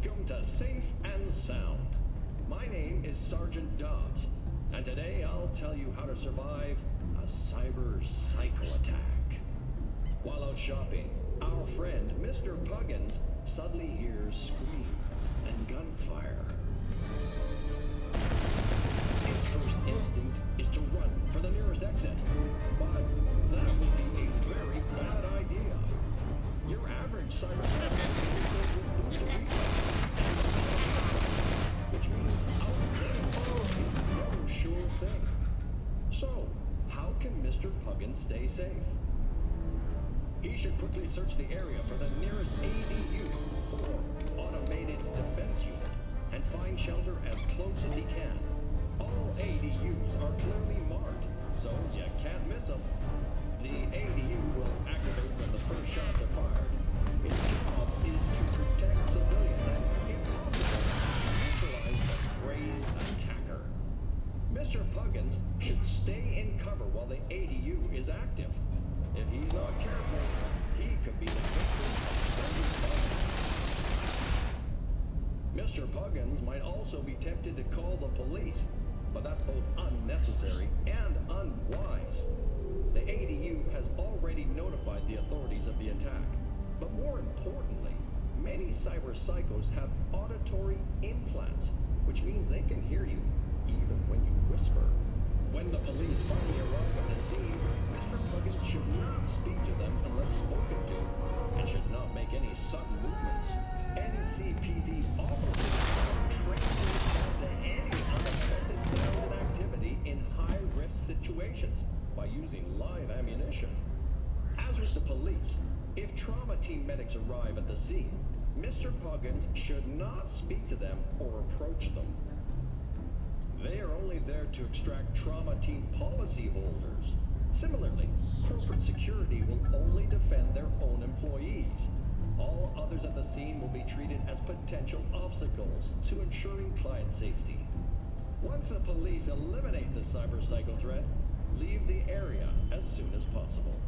Welcome to Safe and Sound. My name is Sergeant Dobbs, and today I'll tell you how to survive a cyber psycho attack. While out shopping, our friend Mr. Puggins suddenly hears screams and gunfire. His first instinct is to run for the nearest exit, but that would be a very bad idea. Your average cyber which means outdoors is no sure thing. So, how can Mr. Puggins stay safe? He should quickly search the area for the nearest ADU or automated defense unit and find shelter as close as he can. All ADUs are clearly marked, so you can't miss them. The ADU will activate when the first shots are fired. Its job is to protect civilians and, if possible, neutralize the crazed attacker. Mr. Puggins should stay in cover while the ADU is active. If he's not careful, he could be the victim of sudden violence. Mr. Puggins might also be tempted to call the police, but that's both unnecessary and unwise. The ADU has already notified the authorities of the attack. But more importantly, many cyber psychos have auditory implants, which means they can hear you even when you whisper. When the police finally arrive on the scene, Mr. Puggins should not speak to them unless spoken to, and should not make any sudden movements. NCPD officers are trained to respond to any unexpected sounds and activity in high-risk situations by using live ammunition. As with the police, if trauma team medics arrive at the scene, Mr. Puggins should not speak to them or approach them. They are only there to extract trauma team policy holders. Similarly, corporate security will only defend their own employees. All others at the scene will be treated as potential obstacles to ensuring client safety. Once the police eliminate the cyber psycho threat, leave the area as soon as possible.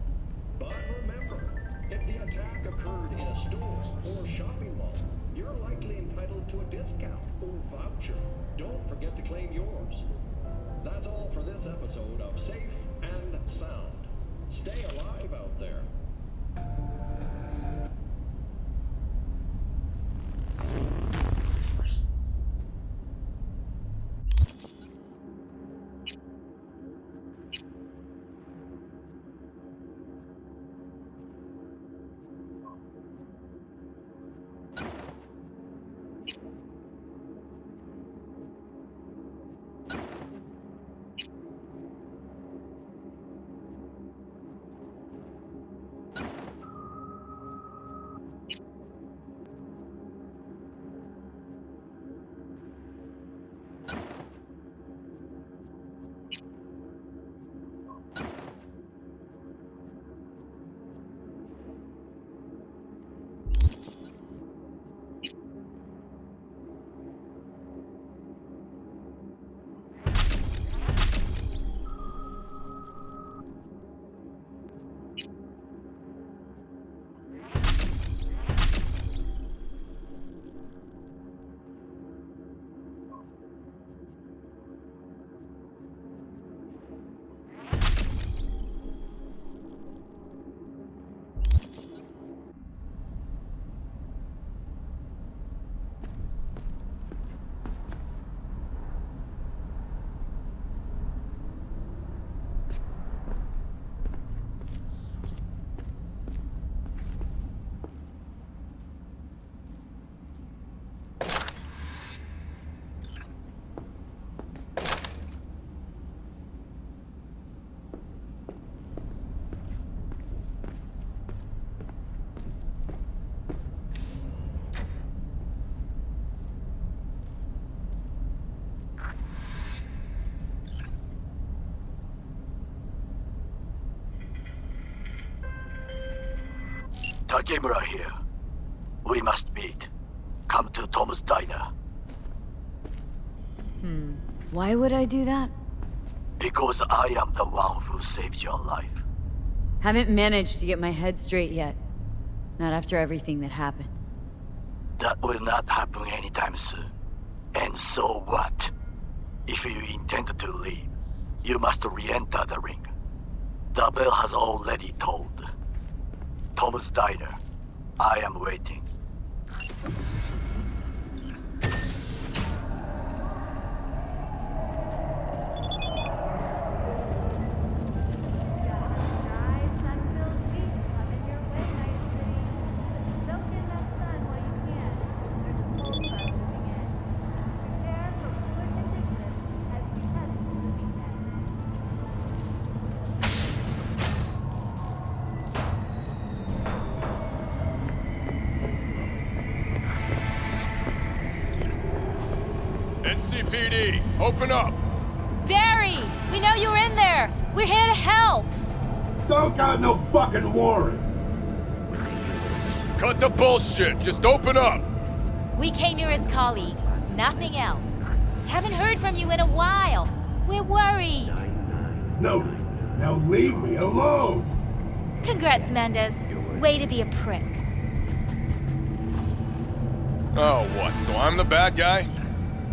But remember, if the attack occurred in a store or shopping mall, you're likely entitled to a discount or voucher. Don't forget to claim yours. That's all for this episode of Safe and Sound. Stay alive out there. Takemura here. We must meet. Come to Tom's diner. Why would I do that? Because I am the one who saved your life. Haven't managed to get my head straight yet. Not after everything that happened. That will not happen anytime soon. And so what? If you intend to leave, you must re-enter the ring. The bell has already tolled. Tom's diner. I am waiting. NCPD, open up! Barry! We know you're in there! We're here to help! Don't got no fucking warrant. Cut the bullshit, just open up! We came here as colleagues, nothing else. Haven't heard from you in a while. We're worried. No, now leave me alone. Congrats, Mendez. Way to be a prick. Oh, what, so I'm the bad guy?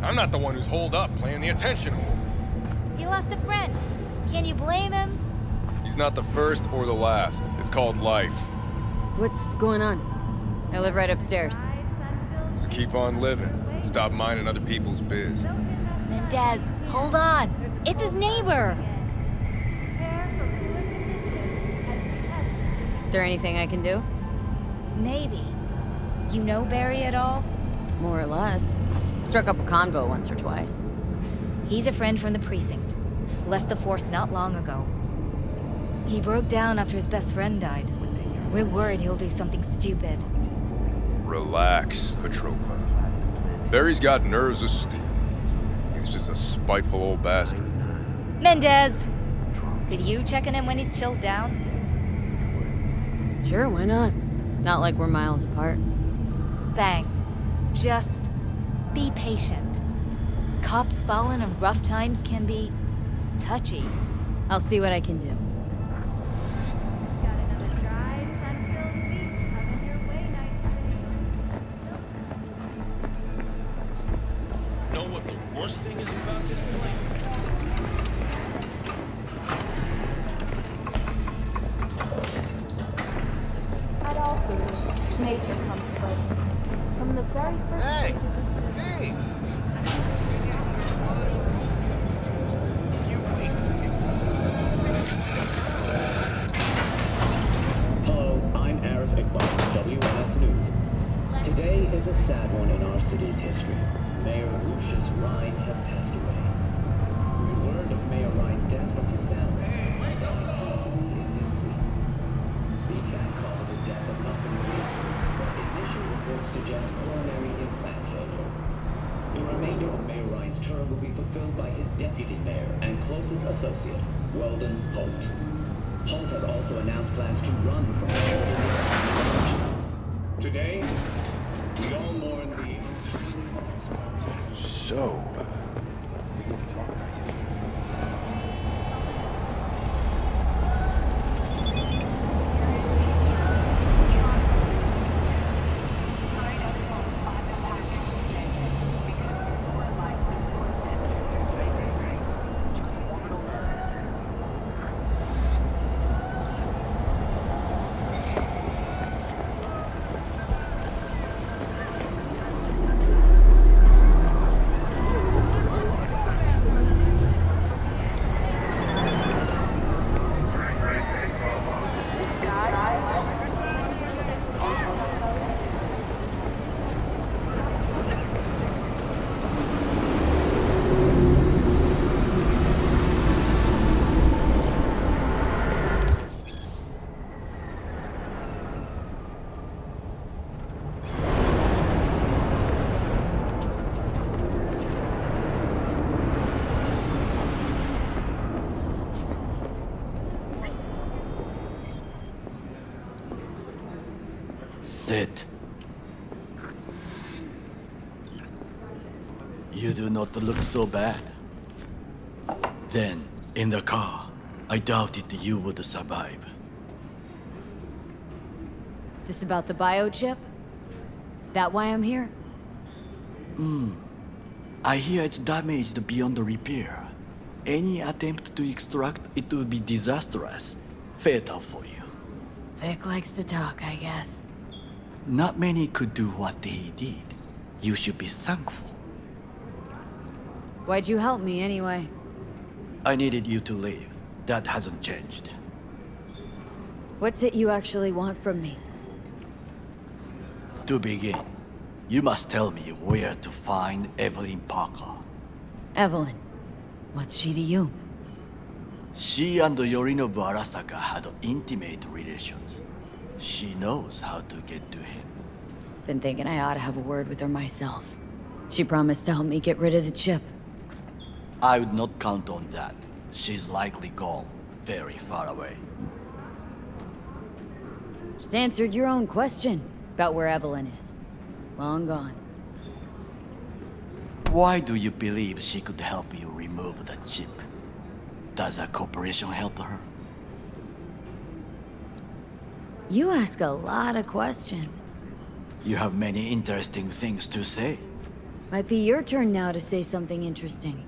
I'm not the one who's holed up playing the attention whore. He lost a friend. Can you blame him? He's not the first or the last. It's called life. What's going on? I live right upstairs. Just keep on living. Stop minding other people's biz. Mendez, hold on. It's his neighbor. There anything I can do? Maybe. You know Barry at all? More or less. Struck up a convo once or twice. He's a friend from the precinct. Left the force not long ago. He broke down after his best friend died. We're worried he'll do something stupid. Relax, Petrova. Barry's got nerves of steel. He's just a spiteful old bastard. Mendez! Could you check on him when he's chilled down? Sure, why not? Not like we're miles apart. Thanks. Just be patient. Cops falling in rough times can be touchy. I'll see what I can do. Know what the worst thing is about this place? At all foods, nature comes first. From the very first stages of Hey! Hello, I'm Arif Iqbal, WNS News. Today is a sad one in our city's history. Mayor Lucius Rhine has passed away. We learned of Mayor Rhine's death from his family. In his sleep. The exact cause of his death has not been released, but initial reports suggest coronary implant failure. The remainder of Mayor Rhine's term will be fulfilled by his deputy mayor and closest associate, Weldon Holt. Holt has also announced plans to run for mayor in this election. Today, we all mourn the... So, we didn't talk about yesterday. Sit. You do not look so bad. Then, in the car, I doubted you would survive. This about the biochip? That why I'm here? I hear it's damaged beyond repair. Any attempt to extract it would be disastrous. Fatal for you. Vic likes to talk, I guess. Not many could do what he did. You should be thankful. Why'd you help me anyway? I needed you to leave. That hasn't changed. What's it you actually want from me? To begin, you must tell me where to find Evelyn Parker. Evelyn. What's she to you? She and Yorinobu Arasaka had intimate relations. She knows how to get to him. Been thinking I ought to have a word with her myself. She promised to help me get rid of the chip. I would not count on that. She's likely gone, very far away. Just answered your own question about where Evelyn is. Long gone. Why do you believe she could help you remove the chip? Does a corporation help her? You ask a lot of questions. You have many interesting things to say. Might be your turn now to say something interesting.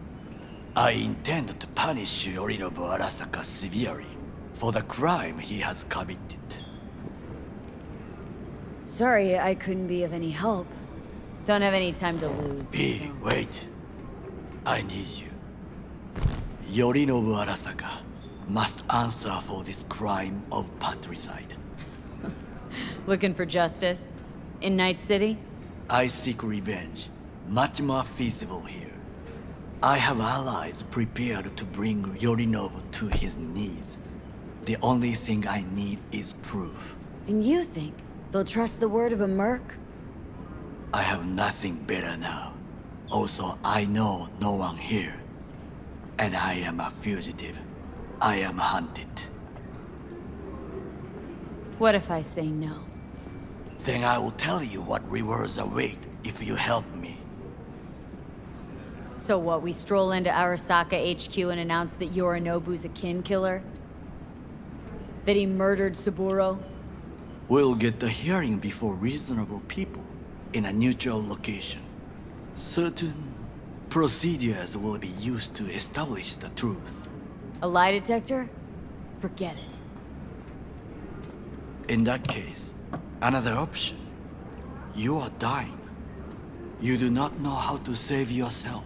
I intend to punish Yorinobu Arasaka severely for the crime he has committed. Sorry, I couldn't be of any help. Don't have any time to lose. B, wait. I need you. Yorinobu Arasaka must answer for this crime of patricide. Looking for justice? In Night City? I seek revenge, much more feasible here. I have allies prepared to bring Yorinobu to his knees. The only thing I need is proof. And you think they'll trust the word of a merc? I have nothing better now. Also, I know no one here. And I am a fugitive. I am hunted. What if I say no? Then I will tell you what rewards await if you help me. So what, we stroll into Arasaka HQ and announce that Yorinobu's a kin killer? That he murdered Saburo? We'll get the hearing before reasonable people in a neutral location. Certain procedures will be used to establish the truth. A lie detector? Forget it. In that case, another option. You are dying. You do not know how to save yourself.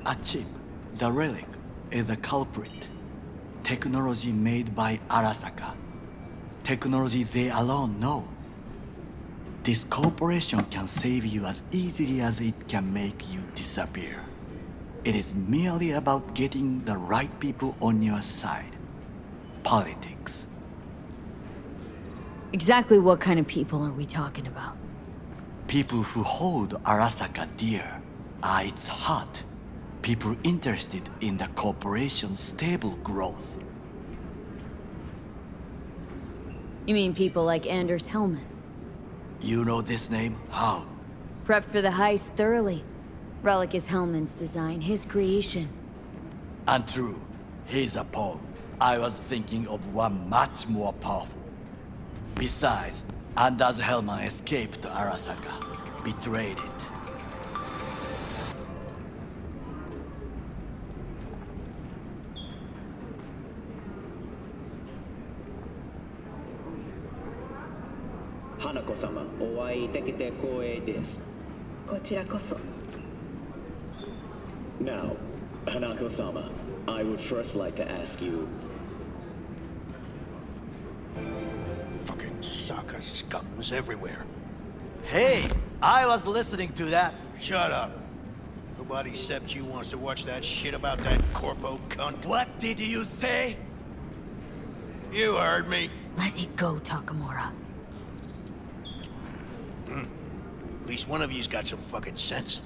A chip, the relic, is a culprit. Technology made by Arasaka. Technology they alone know. This corporation can save you as easily as it can make you disappear. It is merely about getting the right people on your side. Politics. Exactly what kind of people are we talking about? People who hold Arasaka dear are its heart. People interested in the corporation's stable growth. You mean people like Anders Hellman? You know this name? How? Prepped for the heist thoroughly. Relic is Hellman's design, his creation. And true, he's a pawn. I was thinking of one much more powerful. Besides, Anders Hellman escaped to Arasaka, betrayed it. Hanako-sama, お会いできて光栄です。こちらこそ。Now, Hanako-sama, I would first like to ask you... Fucking Saka scums everywhere. Hey, I was listening to that. Shut up. Nobody except you wants to watch that shit about that corpo cunt. What did you say? You heard me. Let it go, Takamura. At least one of you's got some fucking sense.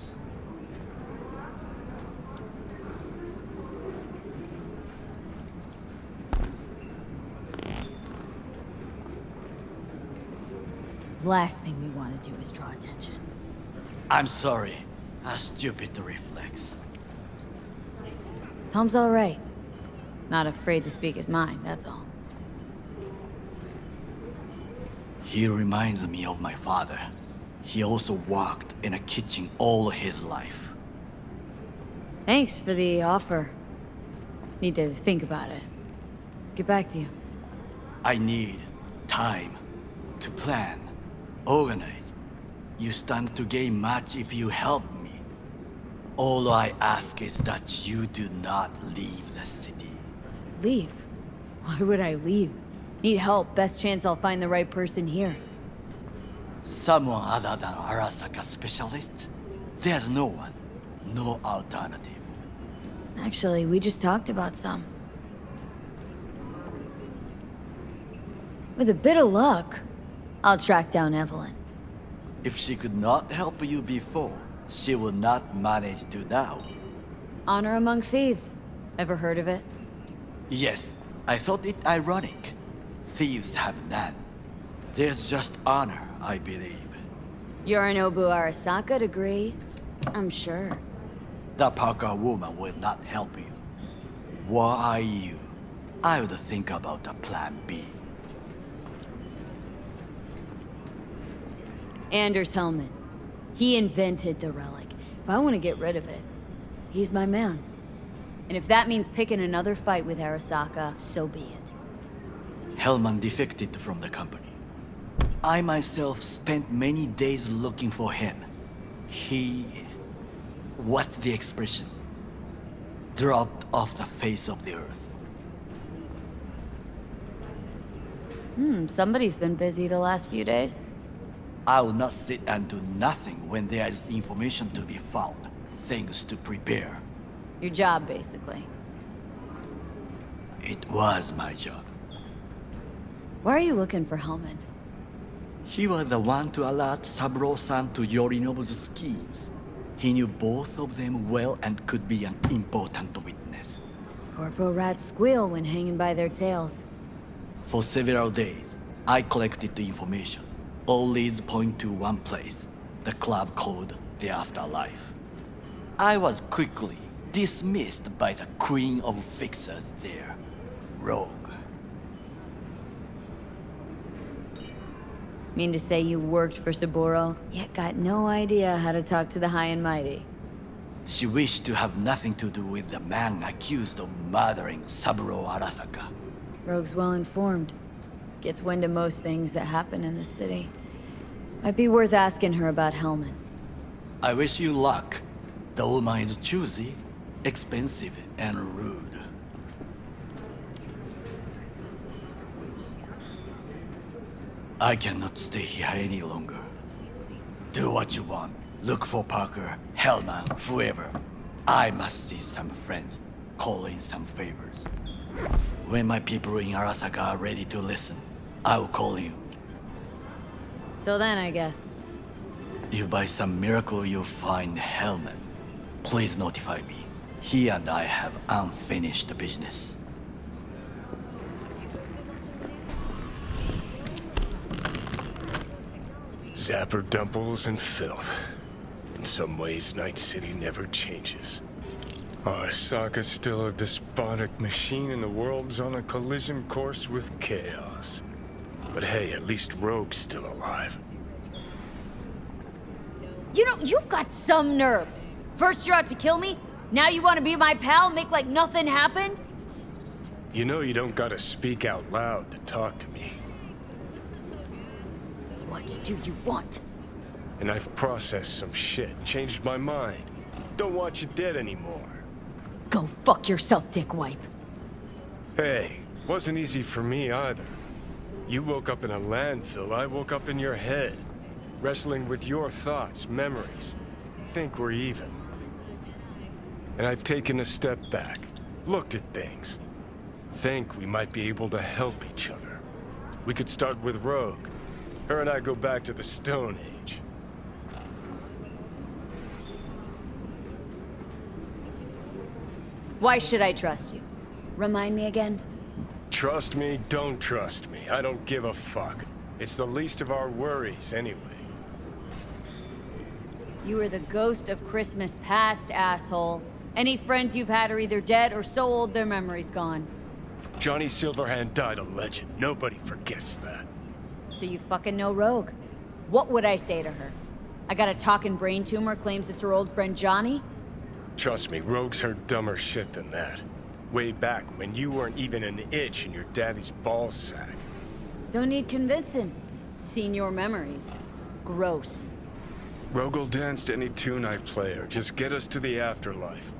Last thing we want to do is draw attention. I'm sorry. A stupid reflex. Tom's all right. Not afraid to speak his mind, that's all. He reminds me of my father. He also worked in a kitchen all his life. Thanks for the offer. Need to think about it. Get back to you. I need time to plan, organize. You stand to gain much if you help me. All I ask is that you do not leave the city. Leave? Why would I leave? Need help. Best chance I'll find the right person here. Someone other than Arasaka specialist? There's no one. No alternative. Actually, we just talked about some. With a bit of luck, I'll track down Evelyn. If she could not help you before, she will not manage to now. Honor among thieves. Ever heard of it? Yes, I thought it ironic. Thieves have none. There's just honor, I believe. Yorinobu Arasaka'd agree, I'm sure. The Parker woman will not help you. Were I you, I would think about a plan B. Anders Hellman. He invented the relic. If I want to get rid of it, he's my man. And if that means picking another fight with Arasaka, so be it. Hellman defected from the company. I myself spent many days looking for him. What's the expression? Dropped off the face of the earth. Somebody's been busy the last few days. I will not sit and do nothing when there is information to be found. Things to prepare. Your job, basically. It was my job. Why are you looking for Hellman? He was the one to alert Saburo-san to Yorinobu's schemes. He knew both of them well and could be an important witness. Corpo rats squeal when hanging by their tails. For several days, I collected the information. All leads point to one place, the club called the Afterlife. I was quickly dismissed by the queen of fixers there, Rogue. Mean to say you worked for Saburo, yet got no idea how to talk to the high and mighty. She wished to have nothing to do with the man accused of murdering Saburo Arasaka. Rogue's well informed. Gets wind of most things that happen in the city. Might be worth asking her about Hellman. I wish you luck. The woman is choosy, expensive, and rude. I cannot stay here any longer. Do what you want. Look for Parker, Hellman, whoever. I must see some friends, call in some favors. When my people in Arasaka are ready to listen, I will call you. Till then, I guess. If by some miracle you find Hellman, please notify me. He and I have unfinished business. Zapper dumples and filth. In some ways, Night City never changes. Arasaka's still a despotic machine and the world's on a collision course with chaos. But hey, at least Rogue's still alive. You know, you've got some nerve. First you're out to kill me, now you want to be my pal, make like nothing happened? You know you don't gotta speak out loud to talk to me. What do you want? And I've processed some shit, changed my mind. Don't want you dead anymore. Go fuck yourself, dickwipe. Hey, wasn't easy for me either. You woke up in a landfill, I woke up in your head. Wrestling with your thoughts, memories. Think we're even. And I've taken a step back, looked at things. Think we might be able to help each other. We could start with Rogue. Her and I go back to the Stone Age. Why should I trust you? Remind me again? Trust me, don't trust me. I don't give a fuck. It's the least of our worries, anyway. You are the ghost of Christmas past, asshole. Any friends you've had are either dead or so old their memory's gone. Johnny Silverhand died a legend. Nobody forgets that. So you fucking know Rogue. What would I say to her? I got a talking brain tumor, claims it's her old friend Johnny? Trust me, Rogue's heard dumber shit than that. Way back when you weren't even an itch in your daddy's ball sack. Don't need convincing. Seen your memories. Gross. Rogue will dance to any tune I play her. Just get us to the afterlife.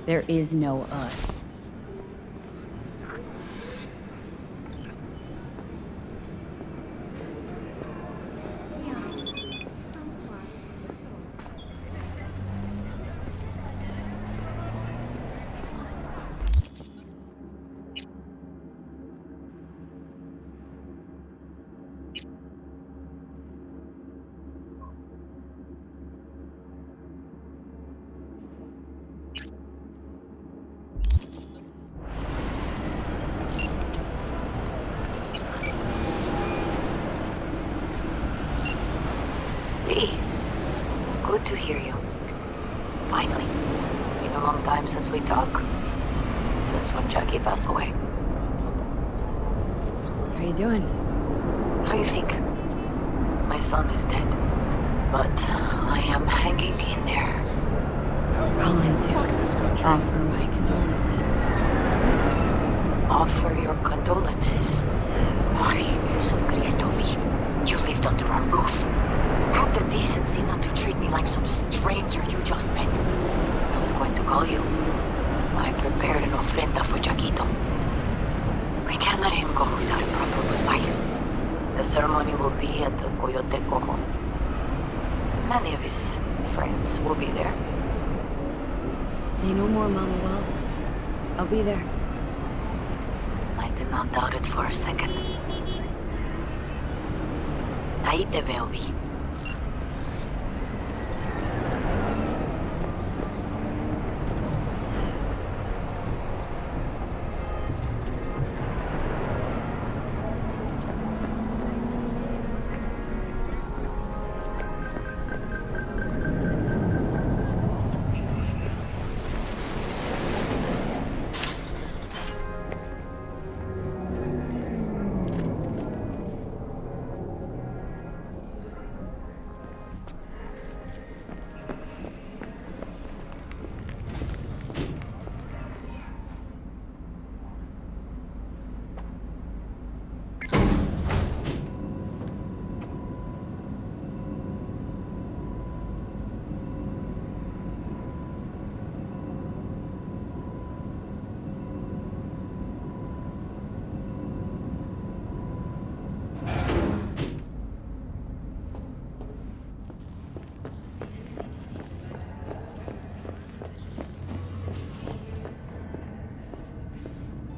There is no us. Hey, good to hear you. Finally. Been a long time since we talked. Since when Jackie passed away. How you doing? How you think? My son is dead. But I am hanging in there. Calling to offer my condolences. Offer your condolences. Ay, Jesucristovi. You lived under our roof. Have the decency not to treat me like some stranger you just met. I was going to call you. I prepared an ofrenda for Jaquito. We can't let him go without a proper goodbye. The ceremony will be at the Coyote Cojo. Many of his friends will be there. Say no more, Mama Wells. I'll be there. I did not doubt it for a second. Ahí te veo, Vi.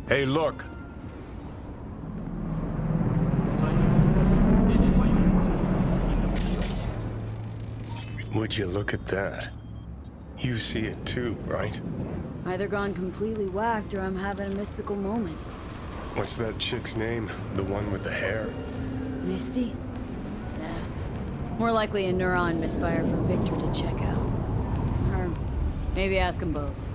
Hey, look. Would you look at that? You see it too, right? Either gone completely whacked or I'm having a mystical moment. What's that chick's name? The one with the hair? Misty? Nah. More likely a neuron misfire for Victor to check out. Or maybe ask them both.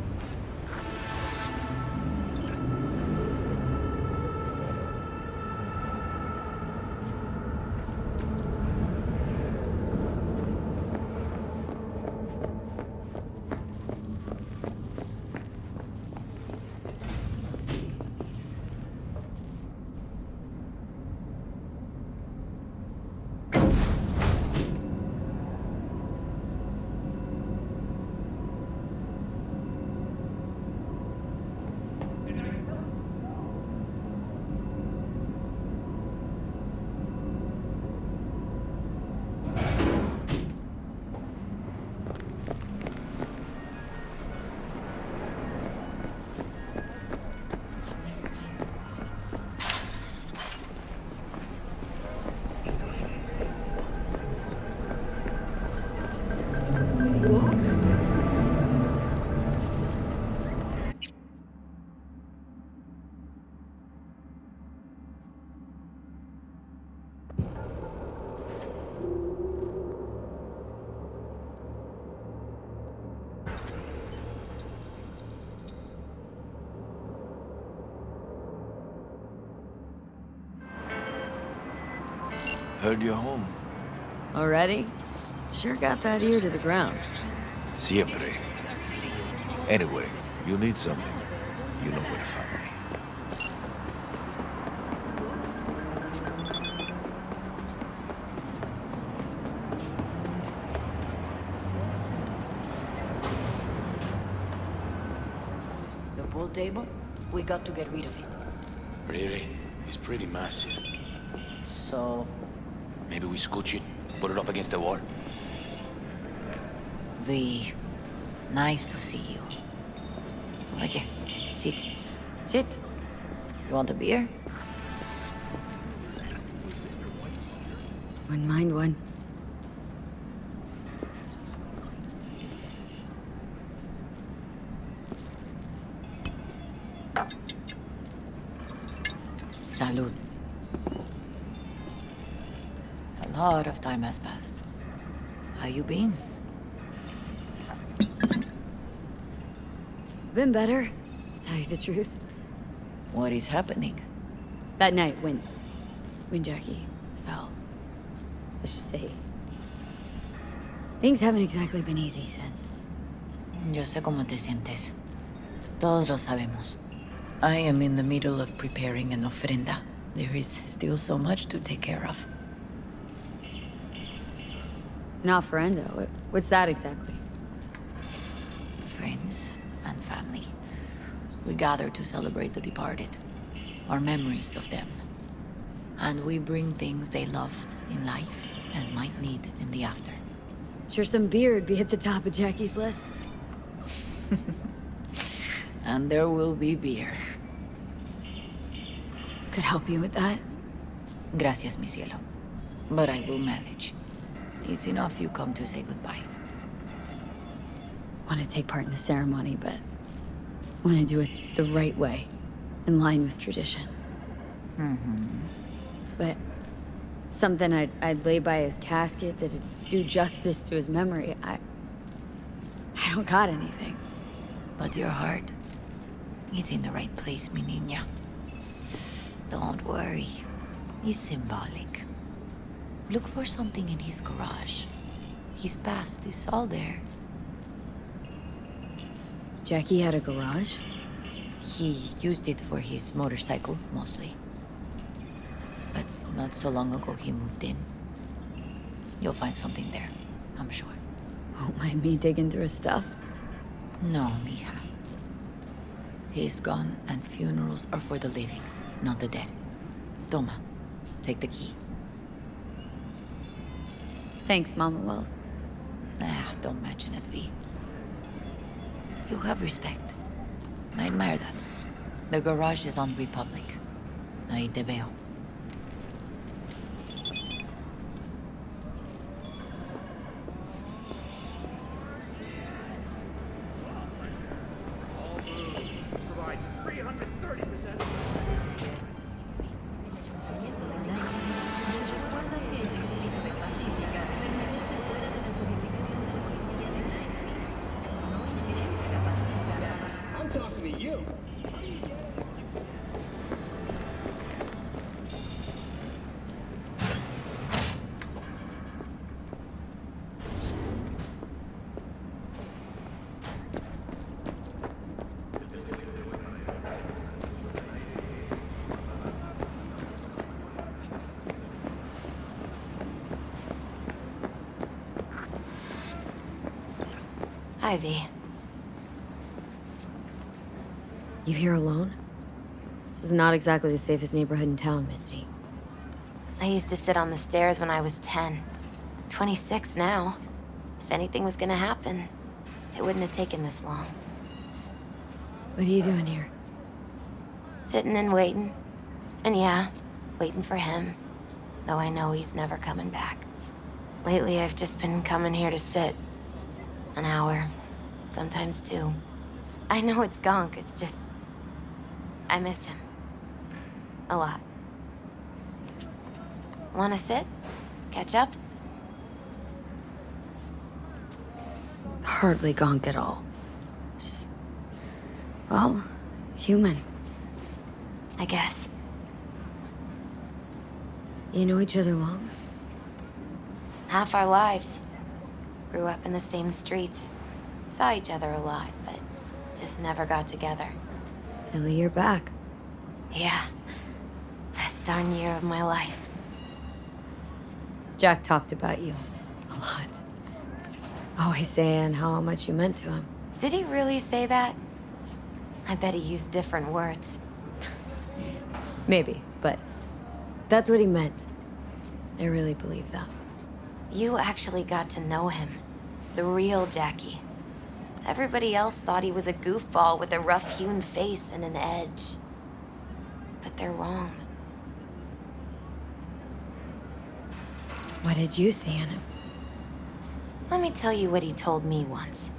Heard you're home. Already? Sure got that ear to the ground. Siempre. Anyway, you need something. You know where to find me. The pool table? We got to get rid of it. Really? It's pretty massive. So... Maybe we scooch it, put it up against the wall. V, nice to see you. Oye, sit. Sit. You want a beer? Wouldn't mind one. Salud. A lot of time has passed. How you been? Been better, to tell you the truth. What is happening? That night when Jackie fell. Let's just say... things haven't exactly been easy since. Yo sé cómo te sientes. Todos lo sabemos. I am in the middle of preparing an ofrenda. There is still so much to take care of. An ofrenda? What's that exactly? Friends and family. We gather to celebrate the departed. Our memories of them. And we bring things they loved in life and might need in the after. Sure some beer would be at the top of Jackie's list. And there will be beer. Could help you with that. Gracias, mi cielo. But I will manage. It's enough you come to say goodbye. Want to take part in the ceremony, but want to do it the right way, in line with tradition. But something I'd lay by his casket that'd do justice to his memory. I don't got anything. But your heart is in the right place, mi niña. Don't worry. It's symbolic. Look for something in his garage. His past is all there. Jackie had a garage? He used it for his motorcycle, mostly. But not so long ago he moved in. You'll find something there, I'm sure. Won't mind me digging through his stuff? No, mija. He's gone and funerals are for the living, not the dead. Toma, take the key. Thanks, Mama Wells. Don't mention it, V. You have respect. I admire that. The garage is on Republic. Ahí te veo. Provides 330%. Yes, it's me. I'm talking to you. Ivy. You here alone? This is not exactly the safest neighborhood in town, Misty. I used to sit on the stairs when I was 10. 26 now. If anything was gonna happen, it wouldn't have taken this long. What are you doing here? Sitting and waiting. And yeah, waiting for him. Though I know he's never coming back. Lately, I've just been coming here to sit. An hour. Sometimes 2. I know it's gunk, it's just... I miss him. A lot. Wanna sit? Catch up? Hardly gonk at all. Just... well, human. I guess. You know each other long? Half our lives. Grew up in the same streets. Saw each other a lot, but just never got together. Till you're back. Yeah. Best darn year of my life. Jack talked about you. A lot. Always saying how much you meant to him. Did he really say that? I bet he used different words. Maybe, but that's what he meant. I really believe that. You actually got to know him. The real Jackie. Everybody else thought he was a goofball with a rough-hewn face and an edge. But they're wrong. What did you see in him? Let me tell you what he told me once.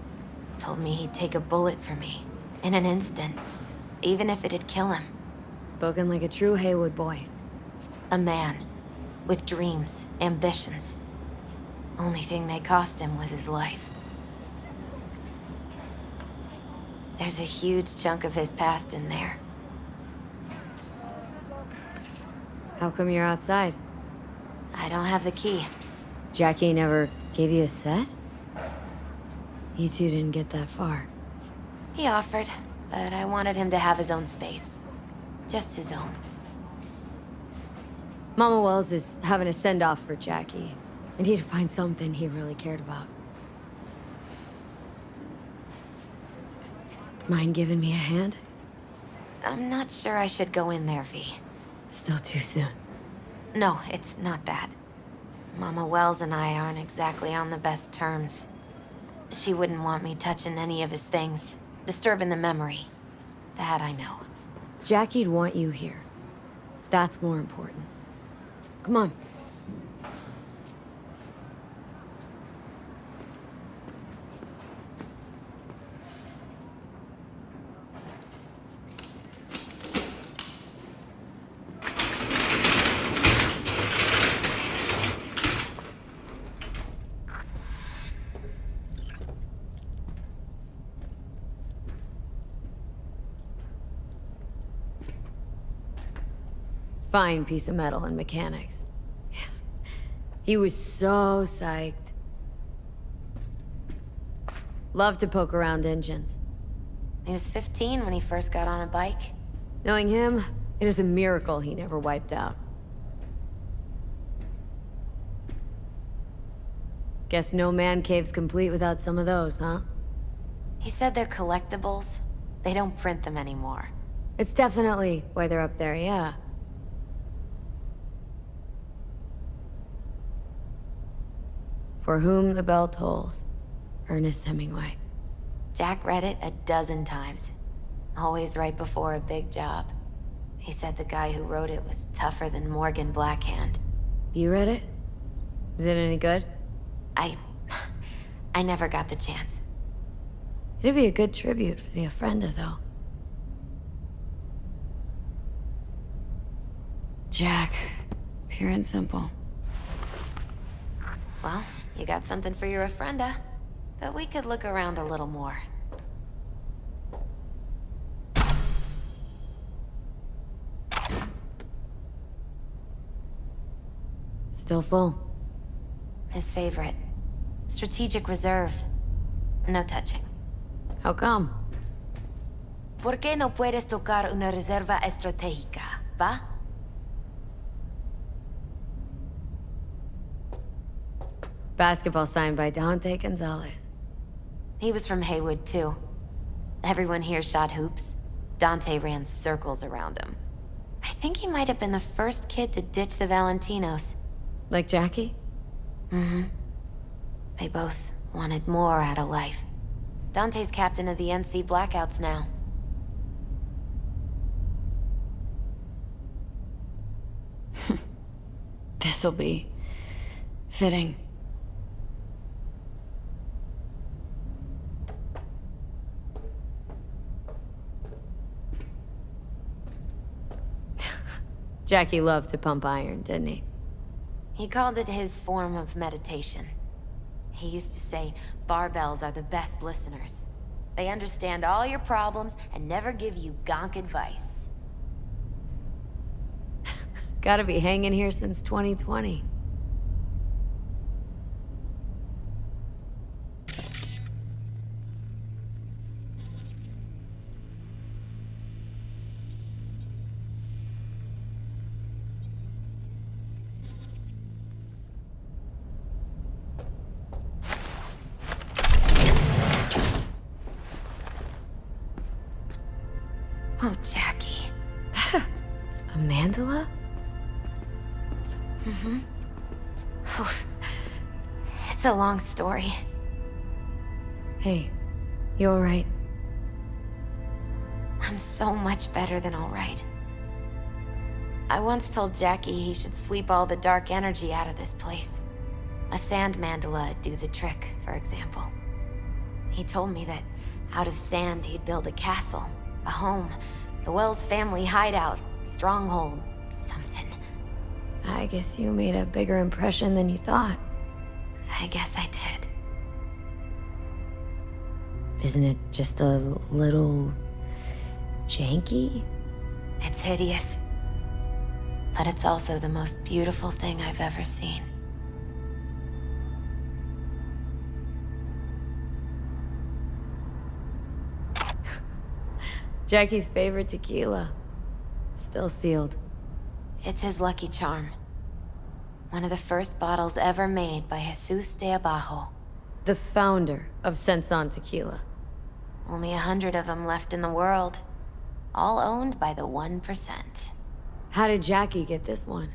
Told me he'd take a bullet for me. In an instant. Even if it'd kill him. Spoken like a true Haywood boy. A man. With dreams, ambitions. Only thing they cost him was his life. There's a huge chunk of his past in there. How come you're outside? I don't have the key. Jackie never gave you a set? You two didn't get that far. He offered, but I wanted him to have his own space. Just his own. Mama Wells is having a send-off for Jackie. I need to find something he really cared about. Mind giving me a hand? I'm not sure I should go in there, V. Still too soon. No, it's not that. Mama Wells and I aren't exactly on the best terms. She wouldn't want me touching any of his things, disturbing the memory. That I know. Jackie'd want you here. That's more important. Come on. Fine piece of metal and mechanics. He was so psyched. Loved to poke around engines. He was 15 when he first got on a bike. Knowing him, it is a miracle he never wiped out. Guess no man cave's complete without some of those, huh? He said they're collectibles. They don't print them anymore. It's definitely why they're up there, yeah. For whom the bell tolls. Ernest Hemingway. Jack read it a dozen times. Always right before a big job. He said the guy who wrote it was tougher than Morgan Blackhand. You read it? Is it any good? I never got the chance. It'd be a good tribute for the Ofrenda, though. Jack. Pure and simple. Well, you got something for your Ofrenda. But we could look around a little more. Still full. His favorite. Strategic reserve. No touching. How come? ¿Por qué no puedes tocar una reserva estratégica, va? Basketball signed by Dante Gonzalez. He was from Haywood, too. Everyone here shot hoops. Dante ran circles around him. I think he might have been the first kid to ditch the Valentinos. Like Jackie? Mm-hmm. They both wanted more out of life. Dante's captain of the NC Blackouts now. This'll be... fitting. Jackie loved to pump iron, didn't he? He called it his form of meditation. He used to say, barbells are the best listeners. They understand all your problems and never give you gonk advice. Gotta be hanging here since 2020. Oh, Jackie. That a mandala? Mm-hmm. It's a long story. Hey, you alright? I'm so much better than alright. I once told Jackie he should sweep all the dark energy out of this place. A sand mandala'd do the trick, for example. He told me that out of sand he'd build a castle, a home, the Wells family hideout, stronghold, something. I guess you made a bigger impression than you thought. I guess I did. Isn't it just a little janky? It's hideous. But it's also the most beautiful thing I've ever seen. Jackie's favorite tequila. Still sealed. It's his lucky charm. One of the first bottles ever made by Jesus de Abajo. The founder of Senson Tequila. Only 100 of them left in the world. All owned by the 1%. How did Jackie get this one?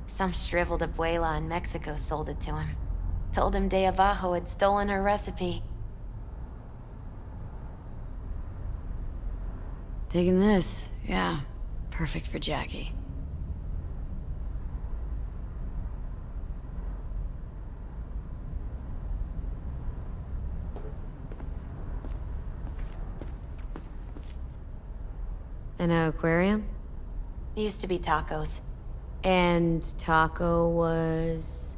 Some shriveled abuela in Mexico sold it to him. Told him de Abajo had stolen her recipe. Taking this, yeah. Perfect for Jackie. An aquarium? It used to be Tacos. And Taco was...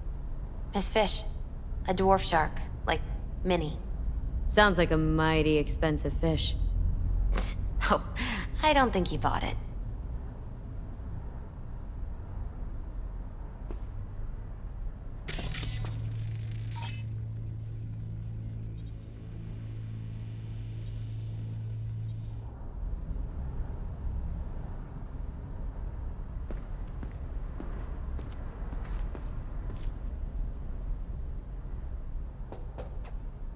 His fish. A dwarf shark. Like, mini. Sounds like a mighty expensive fish. Oh, I don't think he bought it.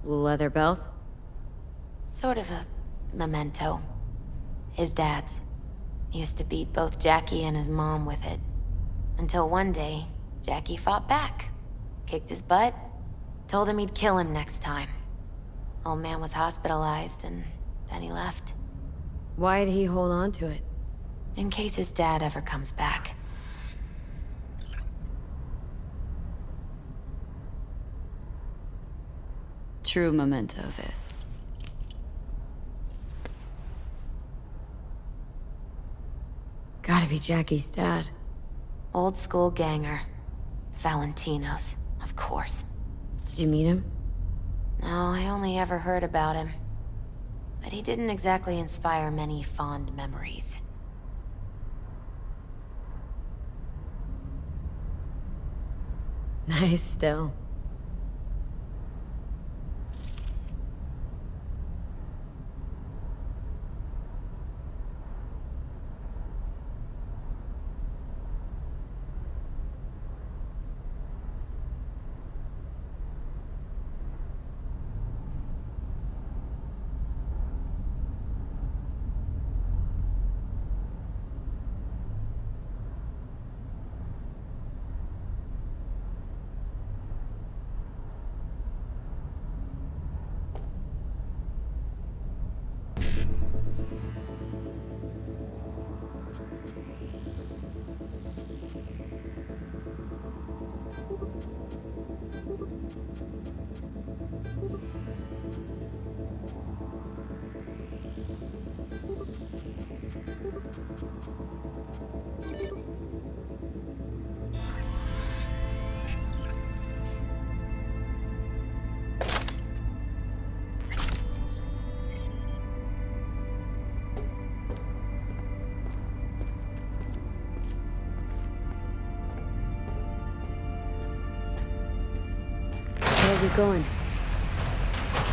Leather belt? Sort of a memento. His dad's. He used to beat both Jackie and his mom with it. Until one day, Jackie fought back. Kicked his butt. Told him he'd kill him next time. Old man was hospitalized, and then he left. Why'd he hold on to it? In case his dad ever comes back. True memento, this. Gotta be Jackie's dad. Old school ganger. Valentino's, of course. Did you meet him? No, I only ever heard about him. But he didn't exactly inspire many fond memories. Nice still. Where are you going?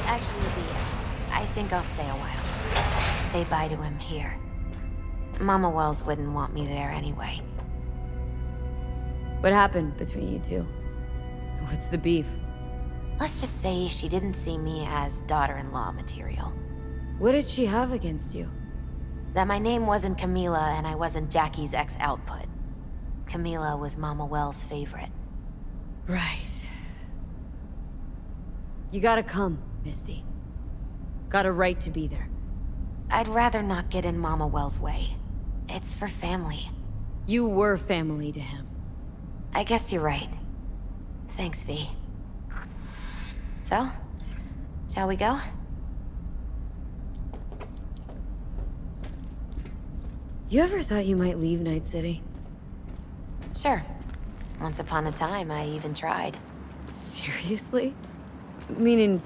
Actually, I think I'll stay a while. Say bye to him here. Mama Wells wouldn't want me there anyway. What happened between you two? What's the beef? Let's just say she didn't see me as daughter-in-law material. What did she have against you? That my name wasn't Camila and I wasn't Jackie's ex-output. Camila was Mama Wells' favorite. Right. You gotta come, Misty. Got a right to be there. I'd rather not get in Mama Wells' way. It's for family. You were family to him. I guess you're right. Thanks, V. So, shall we go? You ever thought you might leave Night City? Sure. Once upon a time, I even tried. Seriously? Meaning...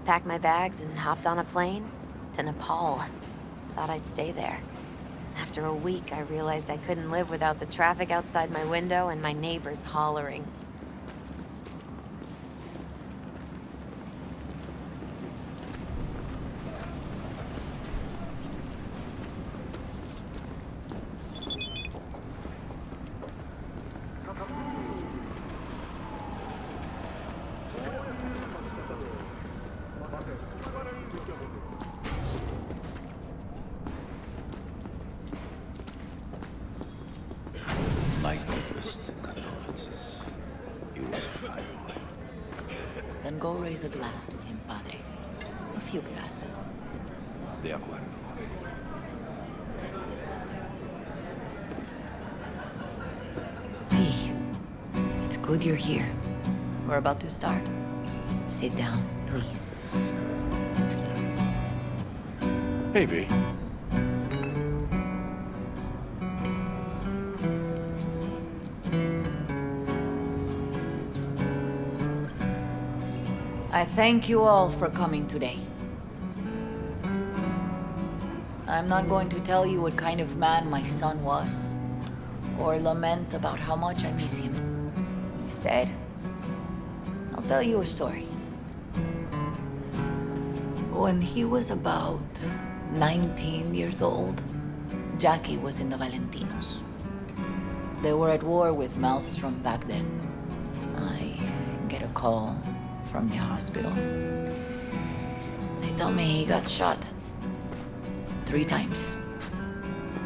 Packed my bags and hopped on a plane to Nepal. Thought I'd stay there. After a week, I realized I couldn't live without the traffic outside my window and my neighbors hollering. My deepest condolences. He was a fine boy. Then go raise a glass to him, Padre. A few glasses. De acuerdo. Hey, it's good you're here. We're about to start. Sit down, please. Hey, V. I thank you all for coming today. I'm not going to tell you what kind of man my son was, or lament about how much I miss him. Instead, I'll tell you a story. When he was about 19 years old, Jackie was in the Valentinos. They were at war with Maelstrom back then. I get a call from the hospital. They tell me he got shot 3 times,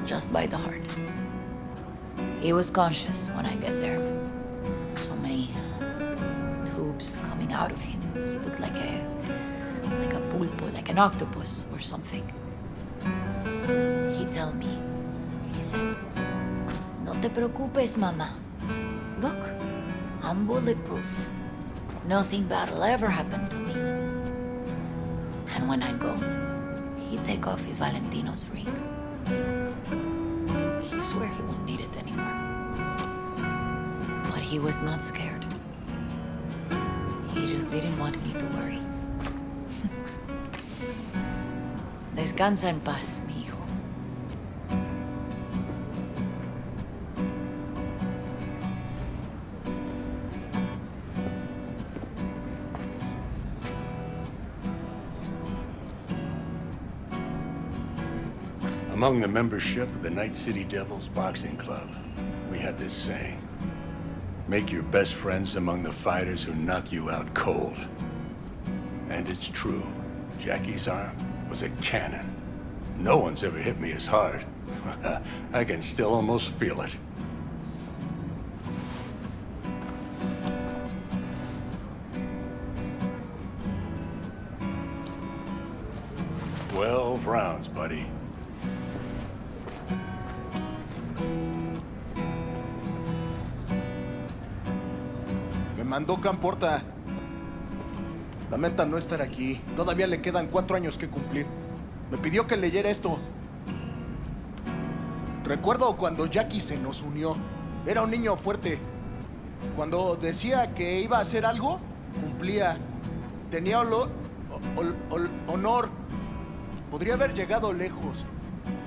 just by the heart. He was conscious when I get there. So many tubes coming out of him. He looked like a pulpo, like an octopus or something. He tell me, he said, "No te preocupes, mama. Look, I'm bulletproof. Nothing bad will ever happen to me." And when I go, he take off his Valentino's ring. He swear he won't need it anymore. But he was not scared. He just didn't want me to worry. Descansa en paz, mi hijo. Among the membership of the Night City Devils Boxing Club, we had this saying: make your best friends among the fighters who knock you out cold. And it's true. Jackie's arm was a cannon. No one's ever hit me as hard. I can still almost feel it. "12 rounds, buddy." Me mandó Camporta. Lamenta no estar aquí. Todavía le quedan 4 años que cumplir. Me pidió que leyera esto. Recuerdo cuando Jackie se nos unió. Era un niño fuerte. Cuando decía que iba a hacer algo, cumplía. Tenía honor. Podría haber llegado lejos.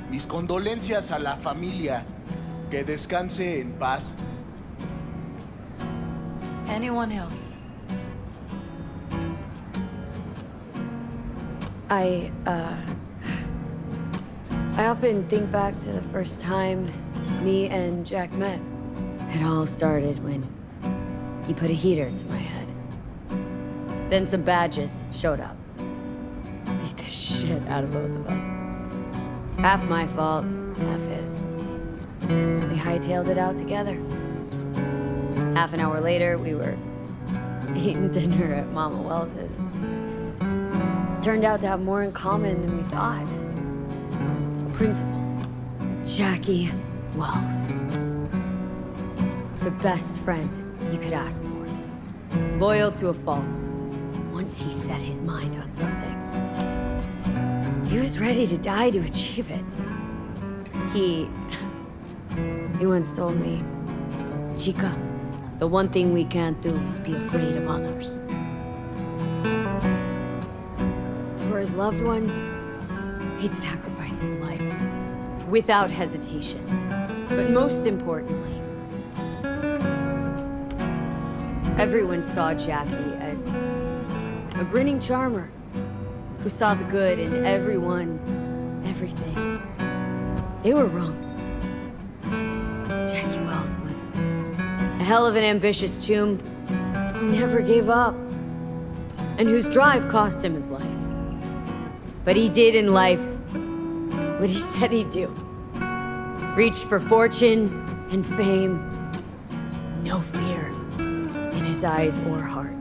Mis condolencias a la familia. Que descanse en paz. Anyone else? I often think back to the first time me and Jack met. It all started when he put a heater to my head. Then some badges showed up. Beat the shit out of both of us. Half my fault, half his. We hightailed it out together. Half an hour later, we were eating dinner at Mama Wells's. Turned out to have more in common than we thought. Principles. Jackie Wells. The best friend you could ask for. Loyal to a fault. Once he set his mind on something, he was ready to die to achieve it. He once told me, Chica, the one thing we can't do is be afraid of others. For his loved ones, he'd sacrifice his life. Without hesitation. But most importantly, everyone saw Jackie as a grinning charmer who saw the good in everyone, everything. They were wrong. Jackie Wells was a hell of an ambitious chum who never gave up, and whose drive cost him his life. But he did in life what he said he'd do. Reached for fortune and fame. No fear in his eyes or heart.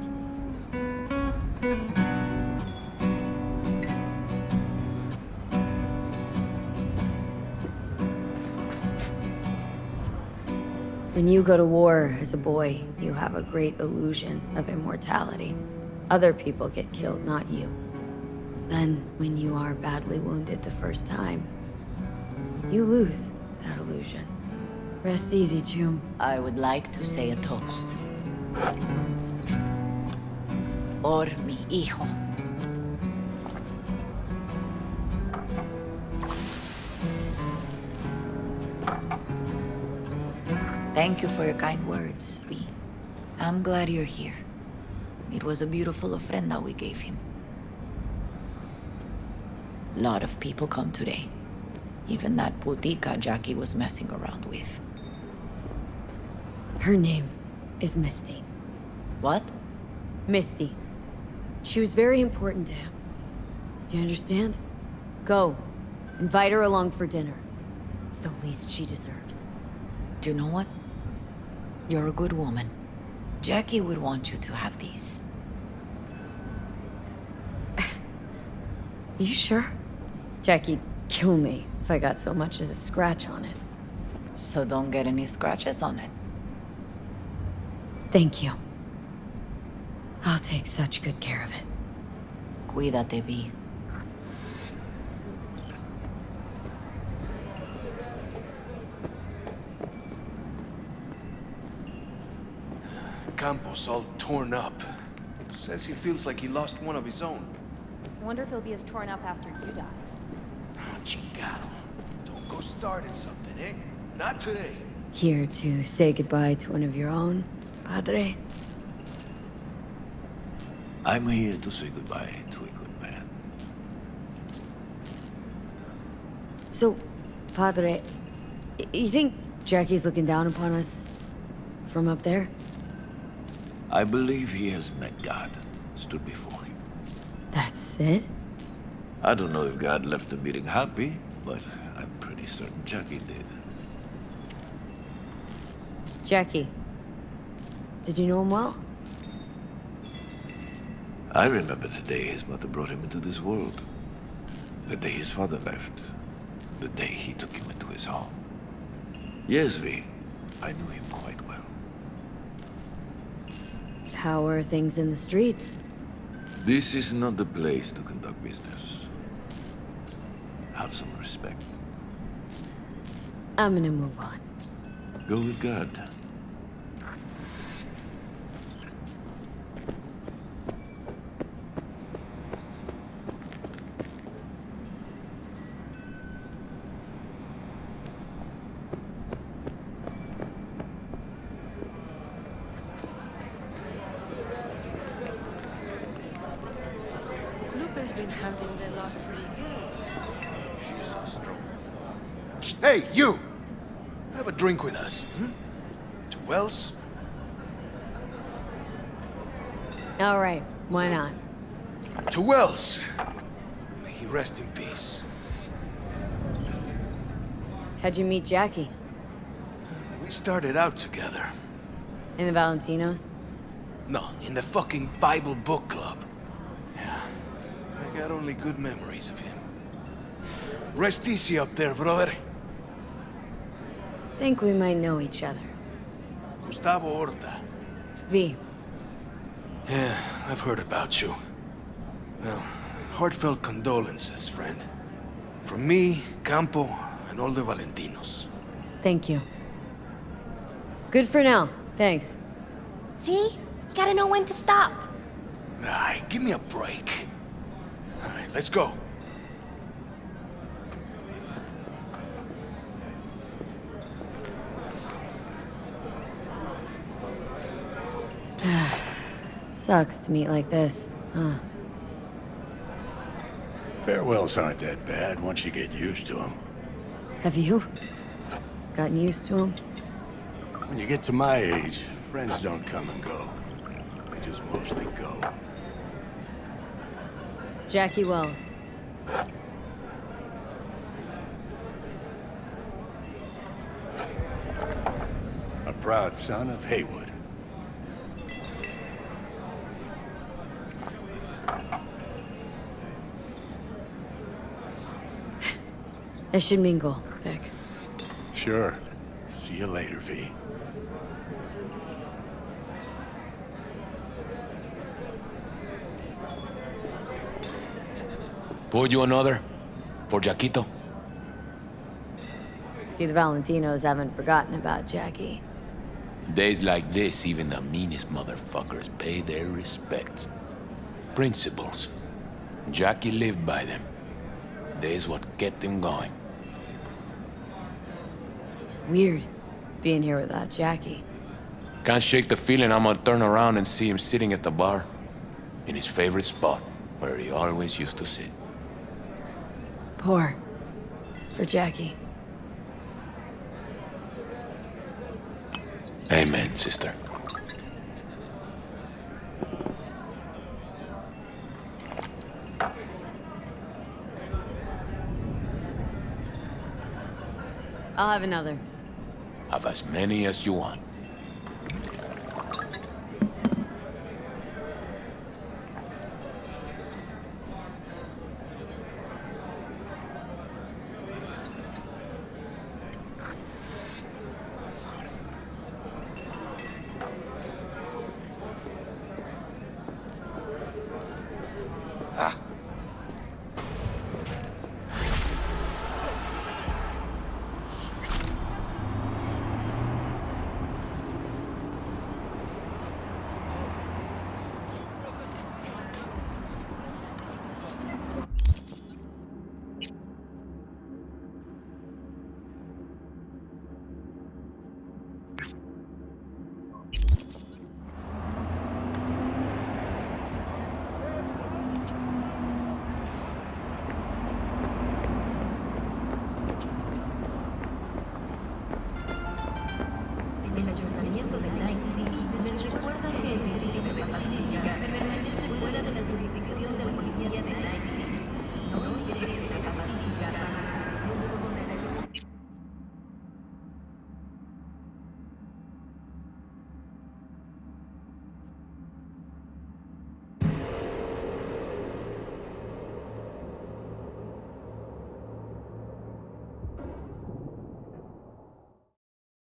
When you go to war as a boy, you have a great illusion of immortality. Other people get killed, not you. Then, when you are badly wounded the first time, you lose that illusion. Rest easy, chum. I would like to say a toast. Por mi hijo. Thank you for your kind words, V. I'm glad you're here. It was a beautiful ofrenda we gave him. A lot of people come today. Even that putica Jackie was messing around with. Her name is Misty. What? Misty. She was very important to him. Do you understand? Go. Invite her along for dinner. It's the least she deserves. Do you know what? You're a good woman. Jackie would want you to have these. You sure? Jackie'd kill me if I got so much as a scratch on it. So don't get any scratches on it. Thank you. I'll take such good care of it. Cuídate, V. Campos all torn up. Says he feels like he lost one of his own. I wonder if he'll be as torn up after you die. Oh, chingado. Don't go starting something, eh? Not today. Here to say goodbye to one of your own, Padre? I'm here to say goodbye to a good man. So, Padre, you think Jackie's looking down upon us from up there? I believe he has met God, stood before him. That's it? I don't know if God left the meeting happy, but I'm pretty certain Jackie did. Jackie, did you know him well? I remember the day his mother brought him into this world. The day his father left. The day he took him into his home. Yes, V. I knew him quite well. How are things in the streets? This is not the place to conduct business. Have some respect. I'm gonna move on. Go with God. Lupe's been handling the loss pretty good. She's so strong. Hey, you! Have a drink with us, hmm? To Wells? All right, why not? To Wells! May he rest in peace. How'd you meet Jackie? We started out together. In the Valentinos? No, in the fucking Bible book club. Yeah, I got only good memories of him. Rest easy up there, brother. Think we might know each other. Gustavo Horta. V. Yeah, I've heard about you. Well, heartfelt condolences, friend. From me, Campo, and all the Valentinos. Thank you. Good for now. Thanks. See? You gotta know when to stop. Ay, give me a break. All right, let's go. Sucks to meet like this, huh? Farewells aren't that bad once you get used to them. Have you gotten used to him? When you get to my age, friends don't come and go. They just mostly go. Jackie Wells. A proud son of Haywood. I should mingle, Vic. Sure. See you later, V. Pour you another? For Jaquito? See, the Valentinos haven't forgotten about Jackie. Days like this, even the meanest motherfuckers pay their respects. Principles. Jackie lived by them. They's what kept him going. Weird, being here without Jackie. Can't shake the feeling I'm gonna turn around and see him sitting at the bar. In his favorite spot, where he always used to sit. Pour. For Jackie. Amen, sister. I'll have another. Have as many as you want. Ah,